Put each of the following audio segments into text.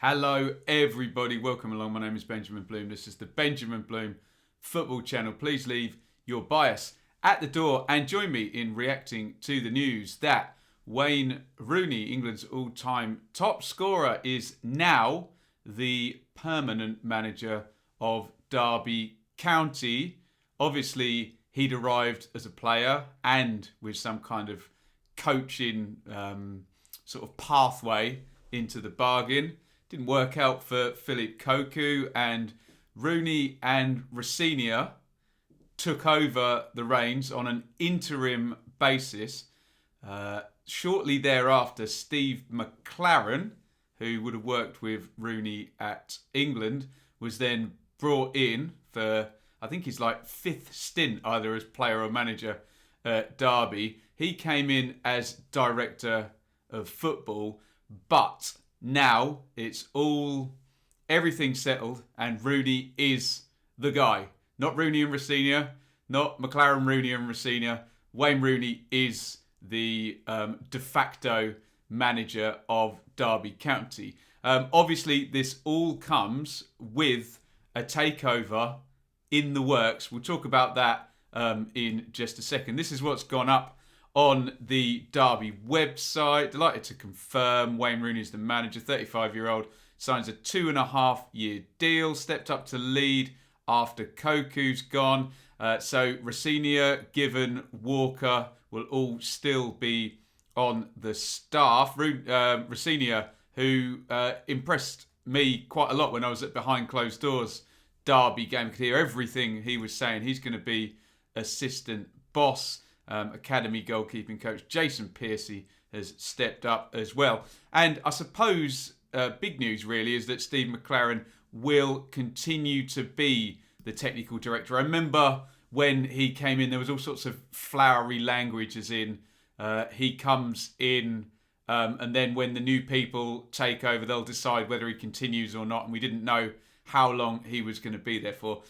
Hello everybody, welcome along. My name is Benjamin Bloom. This is the Benjamin Bloom Football Channel. Please leave your bias at the door and join me in reacting to the news that Wayne Rooney, England's all-time top scorer, is now the permanent manager of Derby County. Obviously, he'd arrived as a player and with some kind of coaching sort of pathway into the bargain. Didn't work out for Philippe Cocu, and Rooney and Rossinier took over the reins on an interim basis. Shortly thereafter, Steve McClaren, who would have worked with Rooney at England, was then brought in for, I think he's like fifth stint either as player or manager at Derby. He came in as director of football, but now it's everything settled and Rooney is the guy. Not Rooney and Rossinier, not McClaren, Rooney and Rossinier. Wayne Rooney is the de facto manager of Derby County. Obviously, this all comes with a takeover in the works. We'll talk about that in just a second. This is what's gone up on the Derby website. Delighted to confirm Wayne Rooney is the manager. 35-year-old signs a 2.5-year deal. Stepped up to lead after Koku's gone. So Rossinier, Given, Walker will all still be on the staff. Rossinier, who impressed me quite a lot when I was at Behind Closed Doors Derby game. I could hear everything he was saying. He's going to be assistant boss. Academy goalkeeping coach Jason Piercy has stepped up as well. And I suppose big news really is that Steve McClaren will continue to be the technical director. I remember when he came in, there was all sorts of flowery language, as in he comes in and then when the new people take over, they'll decide whether he continues or not. And we didn't know how long he was going to be there for.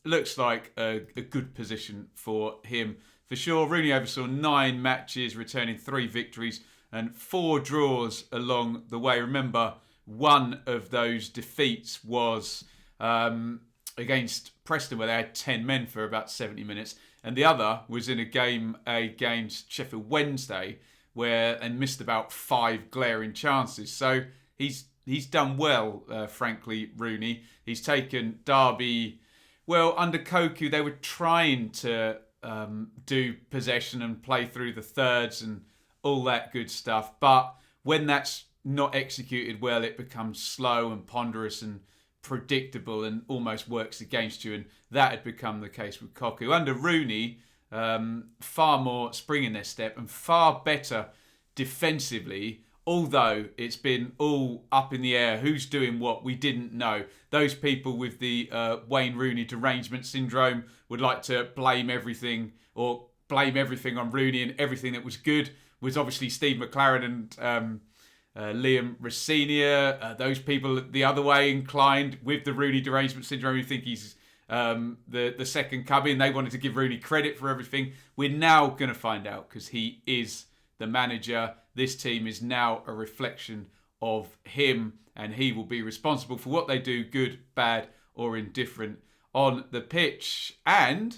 Looks like a good position for him. For sure, Rooney oversaw 9 matches, returning 3 victories and 4 draws along the way. Remember, one of those defeats was against Preston, where they had 10 men for about 70 minutes. And the other was in a game against Sheffield Wednesday, where and missed about 5 glaring chances. So he's done well, frankly, Rooney. He's taken Derby. Well, under Koku, they were trying to do possession and play through the thirds and all that good stuff. But when that's not executed well, it becomes slow and ponderous and predictable and almost works against you. And that had become the case with Koku. Under Rooney, far more spring in their step and far better defensively. Although it's been all up in the air, who's doing what, we didn't know. Those people with the Wayne Rooney derangement syndrome would like to blame everything on Rooney, and everything that was good was obviously Steve McClaren and Liam Rossinier. Those people the other way inclined with the Rooney derangement syndrome who think he's the second coming. They wanted to give Rooney credit for everything. We're now going to find out because he is the manager. This team is now a reflection of him, and he will be responsible for what they do, good, bad, or indifferent on the pitch. And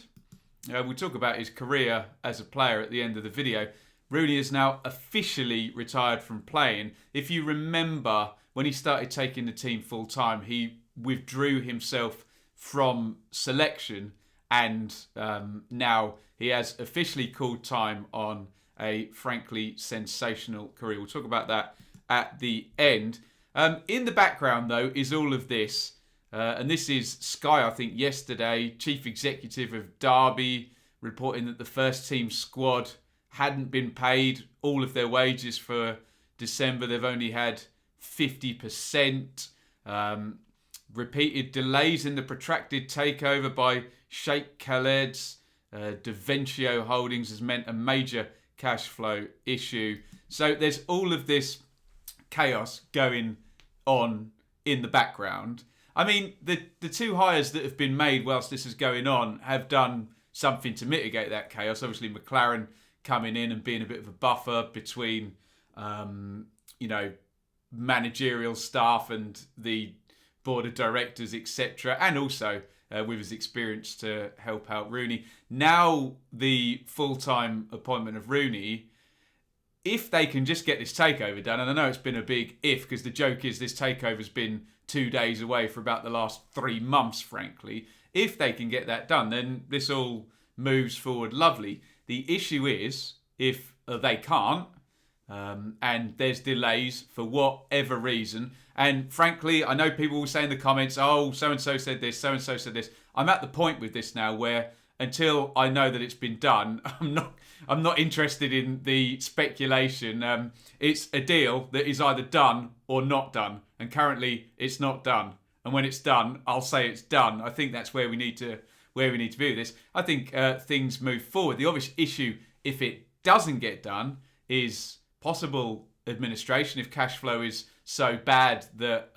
we'll talk about his career as a player at the end of the video. Rooney is now officially retired from playing. If you remember, when he started taking the team full time, he withdrew himself from selection, and now he has officially called time on a frankly sensational career. We'll talk about that at the end. In the background, though, is all of this. And this is Sky, I think, yesterday. Chief Executive of Derby reporting that the first team squad hadn't been paid all of their wages for December. They've only had 50%. Repeated delays in the protracted takeover by Sheikh Khaled's Deventio Holdings has meant a major cash flow issue. So there's all of this chaos going on in the background. I mean, the 2 hires that have been made whilst this is going on have done something to mitigate that chaos. Obviously, McClaren coming in and being a bit of a buffer between, managerial staff and the board of directors, etc., and also with his experience to help out Rooney. Now the full-time appointment of Rooney, if they can just get this takeover done, and I know it's been a big if, because the joke is this takeover's been 2 days away for about the last 3 months, frankly. If they can get that done, then this all moves forward lovely. The issue is, if they can't, and there's delays for whatever reason, and frankly, I know people will say in the comments, oh, so-and-so said this, so-and-so said this. I'm at the point with this now where until I know that it's been done, I'm not interested in the speculation. It's a deal that is either done or not done, and currently it's not done. And when it's done, I'll say it's done. I think that's where we need to be with this. I think things move forward. The obvious issue, if it doesn't get done, is possible administration. If cash flow is so bad that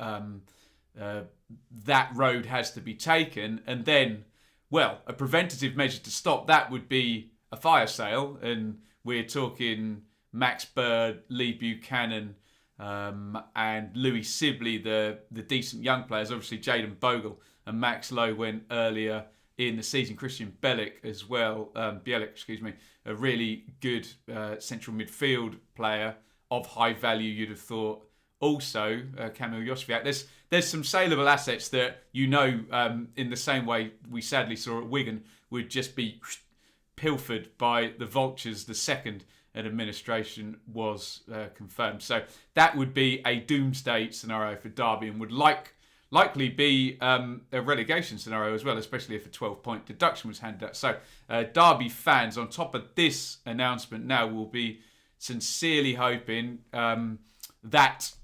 that road has to be taken, and then, well, a preventative measure to stop that would be a fire sale, and we're talking Max Bird, Lee Buchanan, and Louis Sibley, the decent young players. Obviously, Jayden Bogle and Max Lowe went earlier in the season. Christian Bielik as well, a really good central midfield player of high value, you'd have thought. Also, Kamil Josviak. There's some saleable assets that, in the same way we sadly saw at Wigan, would just be pilfered by the vultures the second an administration was confirmed. So that would be a doomsday scenario for Derby, and would likely be a relegation scenario as well, especially if a 12-point deduction was handed out. So Derby fans, on top of this announcement now, will be sincerely hoping that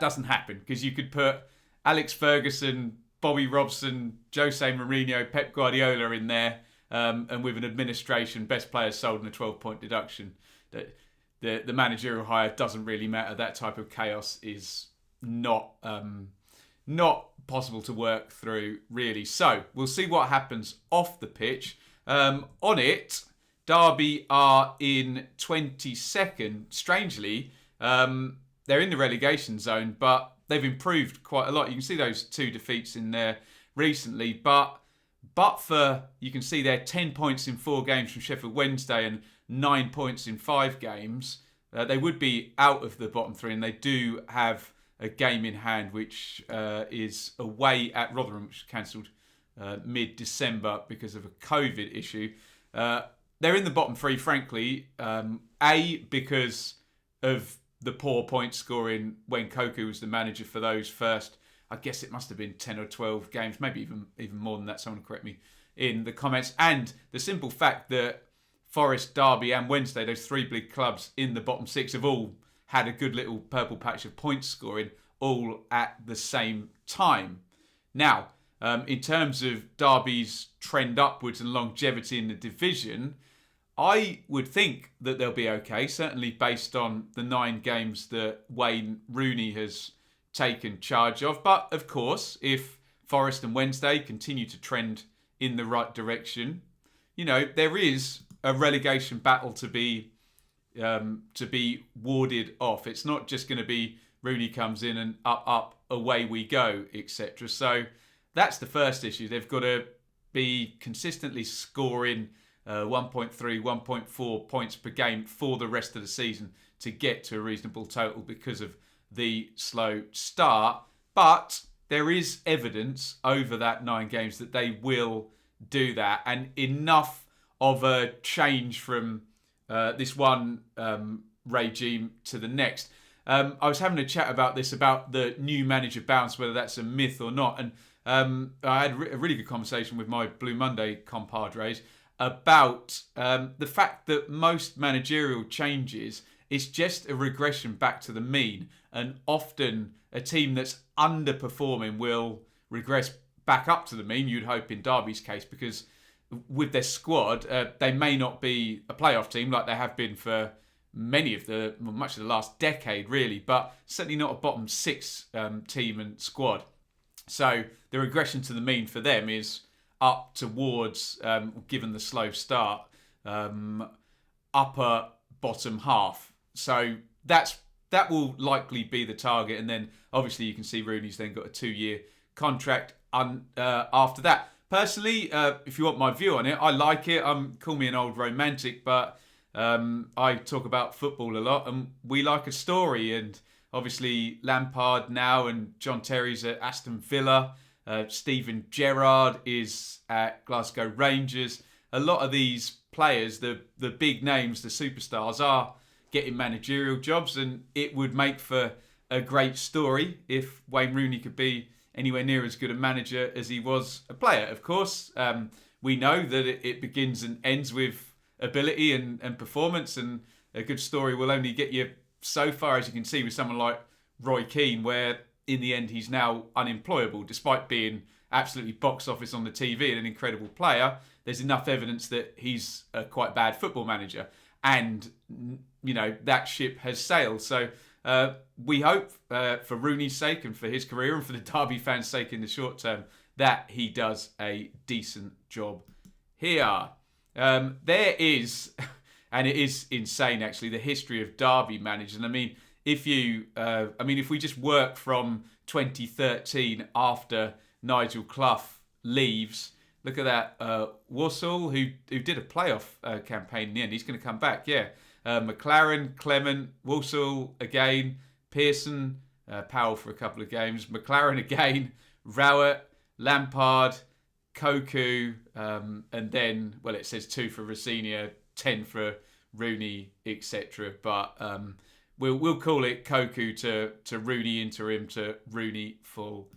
doesn't happen, because you could put Alex Ferguson, Bobby Robson, Jose Mourinho, Pep Guardiola in there, and with an administration, best players sold and a 12-point deduction. The managerial hire doesn't really matter. That type of chaos is not possible to work through, really. So we'll see what happens off the pitch. On it, Derby are in 22nd. Strangely, they're in the relegation zone, but they've improved quite a lot. You can see those 2 defeats in there recently, but for, you can see they're 10 points in 4 games from Sheffield Wednesday and 9 points in 5 games. They would be out of the bottom 3, and they do have a game in hand, which is away at Rotherham, which was cancelled mid-December because of a COVID issue. They're in the bottom 3, frankly, because of the poor point scoring when Koku was the manager for those first, I guess it must have been 10 or 12 games, maybe even more than that. Someone correct me in the comments. And the simple fact that Forest, Derby and Wednesday, those 3 big clubs in the bottom 6, have all had a good little purple patch of point scoring all at the same time. Now, in terms of Derby's trend upwards and longevity in the division, I would think that they'll be okay, certainly based on the 9 games that Wayne Rooney has taken charge of. But of course, if Forest and Wednesday continue to trend in the right direction, there is a relegation battle to be warded off. It's not just going to be Rooney comes in and up, away we go, etc. So that's the first issue. They've got to be consistently scoring 1.3, 1.4 points per game for the rest of the season to get to a reasonable total because of the slow start. But there is evidence over that 9 games that they will do that, and enough of a change from this one regime to the next. I was having a chat about this, about the new manager bounce, whether that's a myth or not, and I had a really good conversation with my Blue Monday compadres about the fact that most managerial changes is just a regression back to the mean, and often a team that's underperforming will regress back up to the mean, you'd hope in Derby's case, because with their squad, they may not be a playoff team like they have been for much of the last decade, really, but certainly not a bottom 6 team and squad. So the regression to the mean for them is up towards, given the slow start, upper bottom half. So that's that will likely be the target. And then obviously you can see Rooney's then got a 2-year contract after that. Personally, if you want my view on it, I like it. Call me an old romantic, but I talk about football a lot, and we like a story. And obviously Lampard now, and John Terry's at Aston Villa. Steven Gerrard is at Glasgow Rangers. A lot of these players, the big names, the superstars, are getting managerial jobs, and it would make for a great story if Wayne Rooney could be anywhere near as good a manager as he was a player. Of course, we know that it begins and ends with ability and performance, and a good story will only get you so far, as you can see with someone like Roy Keane, where in the end he's now unemployable despite being absolutely box office on the TV and an incredible player. There's enough evidence that he's a quite bad football manager, and that ship has sailed. So we hope for Rooney's sake and for his career and for the Derby fans' sake in the short term that he does a decent job here. There is, and it is insane actually, the history of Derby managers. And I mean, if we just work from 2013 after Nigel Clough leaves, look at that. Walsall, who did a playoff campaign in the end, he's going to come back, yeah. McLaren, Clement, Walsall again, Pearson, Powell for a couple of games, McLaren again, Rowett, Lampard, Koku, and then, well, it says 2 for Rosenia, 10 for Rooney, etc. But we'll call it Koku to Rooney interim to Rooney full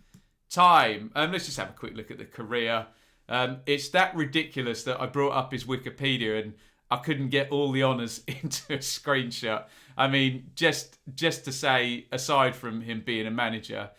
time. Let's just have a quick look at the career. It's that ridiculous that I brought up his Wikipedia and I couldn't get all the honours into a screenshot. I mean, just to say, aside from him being a manager,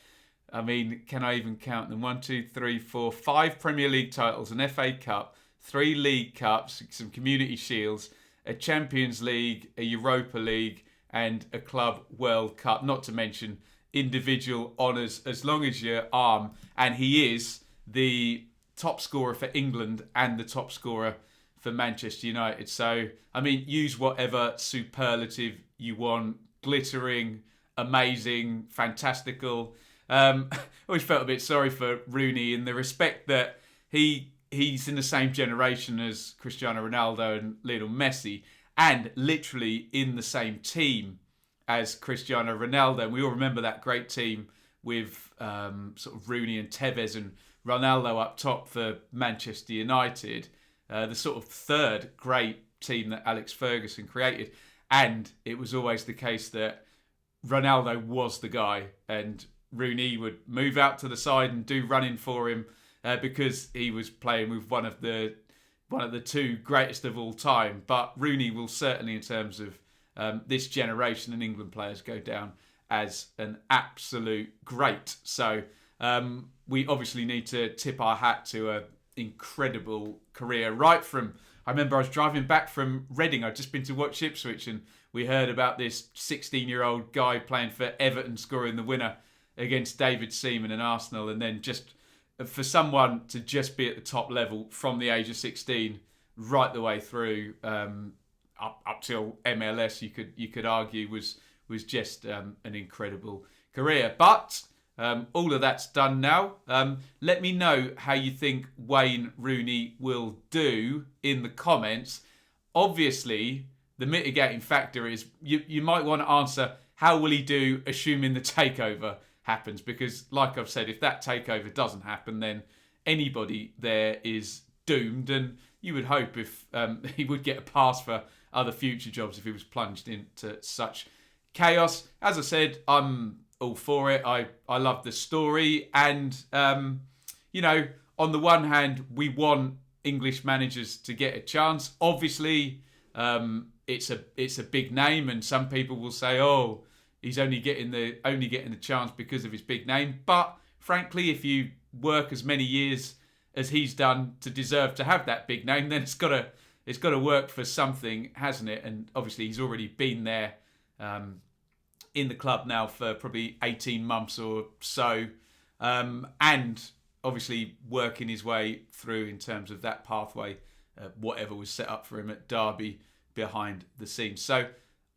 I mean, can I even count them? 1, 2, 3, 4, 5 Premier League titles, an FA Cup, 3 League Cups, some Community Shields, a Champions League, a Europa League, and a Club World Cup. Not to mention individual honours as long as your arm. And he is the top scorer for England and the top scorer for Manchester United. So, I mean, use whatever superlative you want. Glittering, amazing, fantastical. Always felt a bit sorry for Rooney in the respect that he's in the same generation as Cristiano Ronaldo and Lionel Messi, and literally in the same team as Cristiano Ronaldo. And we all remember that great team with sort of Rooney and Tevez and Ronaldo up top for Manchester United. The sort of third great team that Alex Ferguson created. And it was always the case that Ronaldo was the guy and Rooney would move out to the side and do running for him because he was playing with one of the 2 greatest of all time. But Rooney will certainly, in terms of this generation and England players, go down as an absolute great. So we obviously need to tip our hat to an incredible career. Right from, I remember I was driving back from Reading. I'd just been to watch Ipswich and we heard about this 16-year-old guy playing for Everton scoring the winner against David Seaman and Arsenal. And then just for someone to just be at the top level from the age of 16 right the way through up till MLS, you could argue was just an incredible career. But all of that's done now. Let me know how you think Wayne Rooney will do in the comments. Obviously, the mitigating factor is you might want to answer, how will he do assuming the takeover happens? Because like I've said, if that takeover doesn't happen, then anybody there is doomed. And you would hope if he would get a pass for other future jobs if he was plunged into such chaos. As I said, I'm all for it. I love the story. And, on the one hand, we want English managers to get a chance. Obviously, it's a big name, and some people will say, oh, he's only getting the chance because of his big name. But frankly, if you work as many years as he's done to deserve to have that big name, then it's got to work for something, hasn't it? And obviously, he's already been there in the club now for probably 18 months or so, and obviously working his way through in terms of that pathway, whatever was set up for him at Derby behind the scenes. So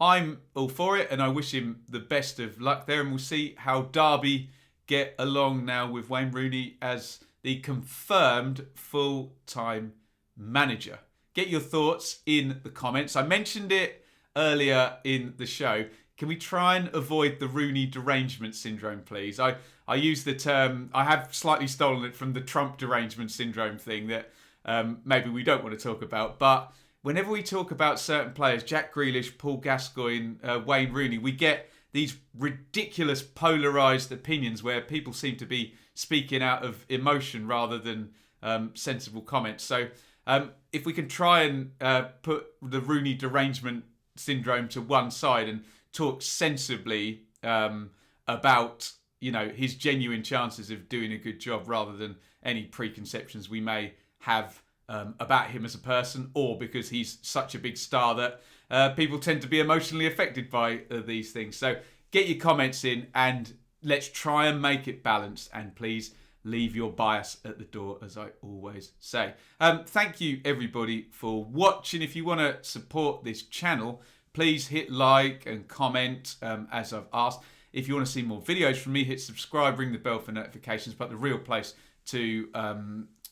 I'm all for it, and I wish him the best of luck there. And we'll see how Derby get along now with Wayne Rooney as the confirmed full-time manager. Get your thoughts in the comments. I mentioned it earlier in the show. Can we try and avoid the Rooney derangement syndrome, please? I use the term, I have slightly stolen it from the Trump derangement syndrome thing that maybe we don't want to talk about. But whenever we talk about certain players, Jack Grealish, Paul Gascoigne, Wayne Rooney, we get these ridiculous polarised opinions where people seem to be speaking out of emotion rather than sensible comments. So if we can try and put the Rooney derangement syndrome to one side and talk sensibly about, his genuine chances of doing a good job rather than any preconceptions we may have about him as a person, or because he's such a big star that people tend to be emotionally affected by these things. So get your comments in and let's try and make it balanced, and please leave your bias at the door, as I always say. Thank you, everybody, for watching. If you want to support this channel, please hit like and comment, as I've asked. If you want to see more videos from me, hit subscribe, ring the bell for notifications. But the real place to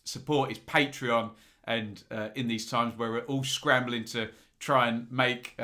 support is Patreon. And in these times where we're all scrambling to try and make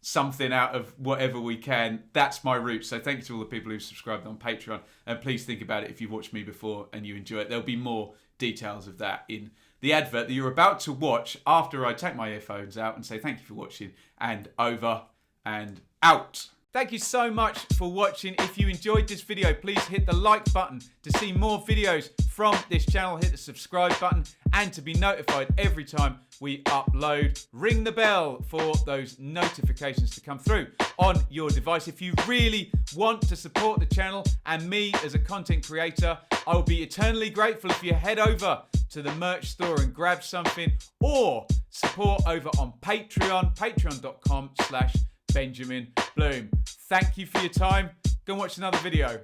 something out of whatever we can, that's my route. So thank you to all the people who've subscribed on Patreon, and please think about it if you've watched me before and you enjoy it. There'll be more details of that in the advert that you're about to watch after I take my earphones out and say thank you for watching, and over and out. Thank you so much for watching. If you enjoyed this video, please hit the like button to see more videos from this channel. Hit the subscribe button, and to be notified every time we upload, ring the bell for those notifications to come through on your device. If you really want to support the channel and me as a content creator, I will be eternally grateful if you head over to the merch store and grab something, or support over on Patreon, patreon.com/Benjamin Bloom. Thank you for your time. Go and watch another video.